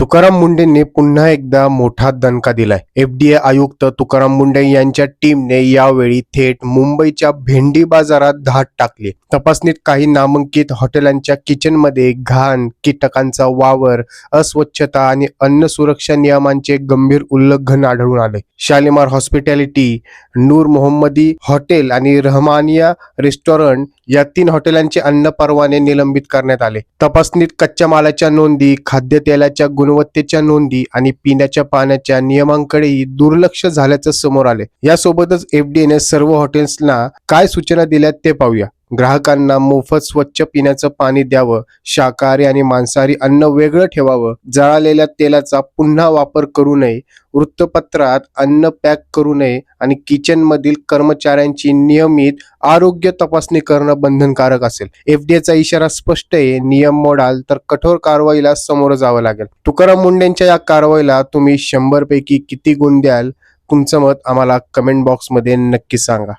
तुकाराम मुंढेंनी पुन्हा एकदा मोठा दणका दिलाय. एफडीए आयुक्त तुकाराम मुंढे यांच्या टीमने यावेळी थेट मुंबईच्या भेंडी बाजारात धाड टाकली. तपासणीत काही नामांकित हॉटेलांच्या किचनमध्ये घाण, कीटकांचा वावर, अस्वच्छता आणि अन्न सुरक्षा नियमांचे गंभीर उल्लंघन आढळून आले. शालिमार हॉस्पिटॅलिटी, नूर मोहम्मदी हॉटेल आणि रहमानिया रेस्टॉरंट या 3 हॉटेलांचे अन्न परवाने निलंबित करण्यात आले. तपासणीत कच्च्या मालाच्या नोंदी, खाद्यतेलाच्या गुणवत्तेच्या नोंदी आणि पिण्याच्या पाण्याच्या नियमांकडेही दुर्लक्ष झाल्याचं समोर आले. यासोबतच एफडीएने सर्व हॉटेल्सना काय सूचना दिल्यात ते पाहूया. ग्राहकांना मोफत स्वच्छ पिण्याचं पाणी द्यावं, शाकाहारी आणि मांसाहारी अन्न वेगळं ठेवावं, जळालेल्या तेलाचा पुन्हा वापर करू नये, वृत्तपत्रात अन्न पॅक करू नये आणि किचनमधील कर्मचाऱ्यांची नियमित आरोग्य तपासणी करणं बंधनकारक असेल. एफडीएचा इशारा स्पष्ट आहे. नियम मोडाल तर कठोर कारवाईला समोर जावं लागेल. तुकाराम मुंढेंच्या या कारवाईला तुम्ही 100 पैकी किती गुण द्याल? तुमचं मत आम्हाला कमेंट बॉक्समध्ये नक्की सांगा.